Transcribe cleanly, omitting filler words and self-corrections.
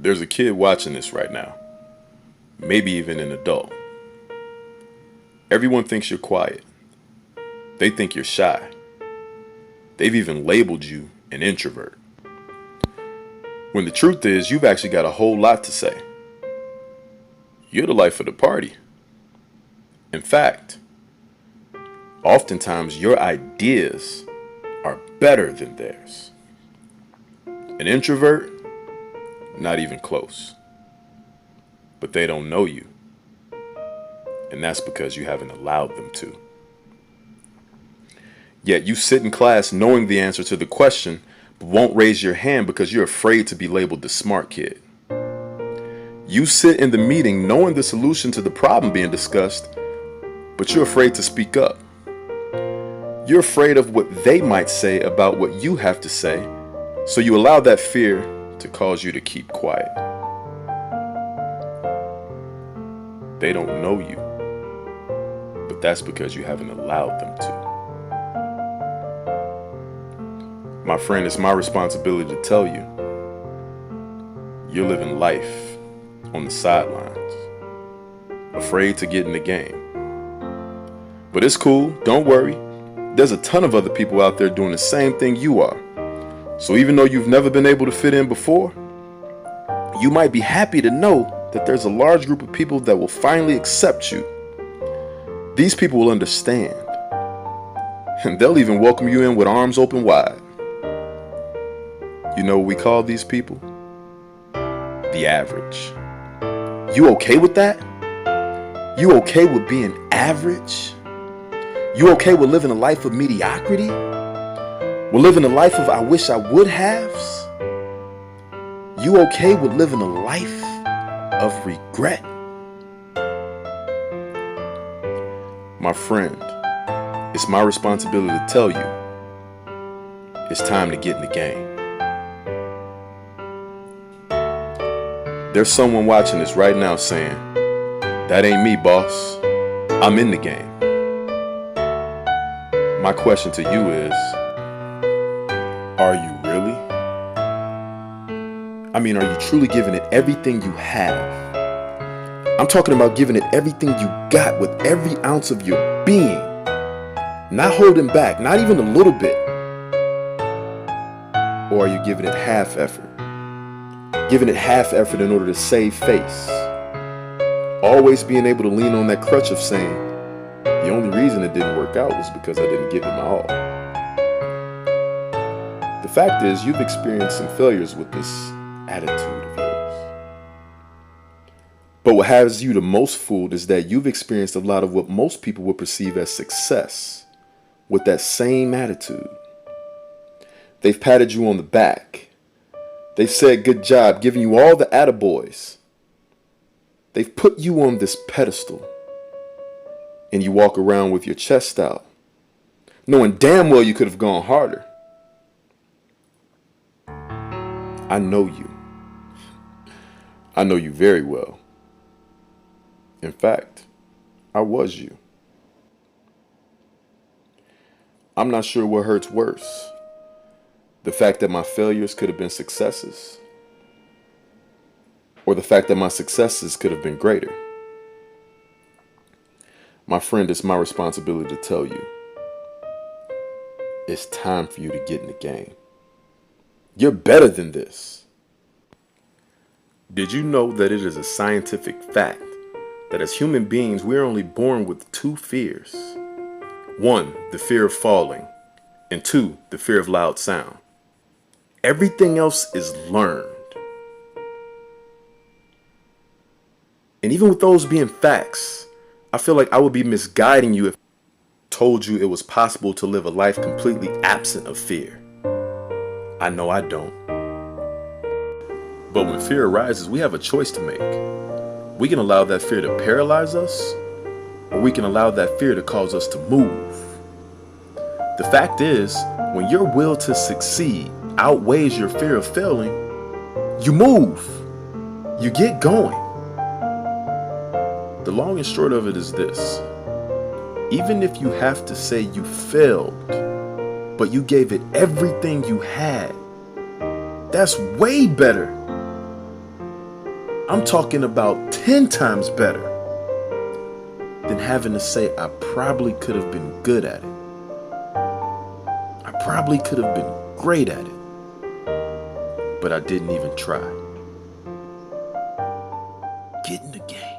There's a kid watching this right now, maybe even an adult. Everyone thinks you're quiet. They think you're shy. They've even labeled you an introvert. When the truth is, you've actually got a whole lot to say. You're the life of the party. In fact, oftentimes your ideas are better than theirs. An introvert, not even close. But they don't know you. And that's because you haven't allowed them to. Yet you sit in class knowing the answer to the question, but won't raise your hand because you're afraid to be labeled the smart kid. You sit in the meeting knowing the solution to the problem being discussed, but you're afraid to speak up. You're afraid of what they might say about what you have to say, so you allow that fear to cause you to keep quiet. They don't know you, but that's because you haven't allowed them to. My friend, it's my responsibility to tell you, you're living life on the sidelines, afraid to get in the game. But it's cool, don't worry. There's a ton of other people out there doing the same thing you are. So even though you've never been able to fit in before, you might be happy to know that there's a large group of people that will finally accept you. These people will understand, and they'll even welcome you in with arms open wide. You know what we call these people? The average. You okay with that? You okay with being average? You okay with living a life of mediocrity? With living a life of I wish I would haves? You okay with living a life of regret? My friend, it's my responsibility to tell you, it's time to get in the game. There's someone watching this right now saying, that ain't me, boss. I'm in the game. My question to you is, are you really? I mean, are you truly giving it everything you have? I'm talking about giving it everything you got with every ounce of your being. Not holding back, not even a little bit. Or are you giving it half effort? Giving it half effort in order to save face. Always being able to lean on that crutch of saying, the only reason it didn't work out was because I didn't give it my all. The fact is, you've experienced some failures with this attitude of yours. But what has you the most fooled is that you've experienced a lot of what most people would perceive as success with that same attitude. They've patted you on the back. They've said good job, giving you all the attaboys. They've put you on this pedestal. And you walk around with your chest out, knowing damn well you could have gone harder. I know you. I know you very well. In fact, I was you. I'm not sure what hurts worse. The fact that my failures could have been successes, or the fact that my successes could have been greater. My friend, it's my responsibility to tell you, it's time for you to get in the game. You're better than this. Did you know that it is a scientific fact that as human beings, we're only born with two fears? One, the fear of falling, and two, the fear of loud sound. Everything else is learned. And even with those being facts, I feel like I would be misguiding you if I told you it was possible to live a life completely absent of fear. I know I don't. But when fear arises, we have a choice to make. We can allow that fear to paralyze us, or we can allow that fear to cause us to move. The fact is, when your will to succeed outweighs your fear of failing, you move. You get going. The long and short of it is this. Even if you have to say you failed, but you gave it everything you had, that's way better I'm talking about 10 times better than having to say I probably could have been good at it. I probably could have been great at it, but I didn't even try. Get in the game.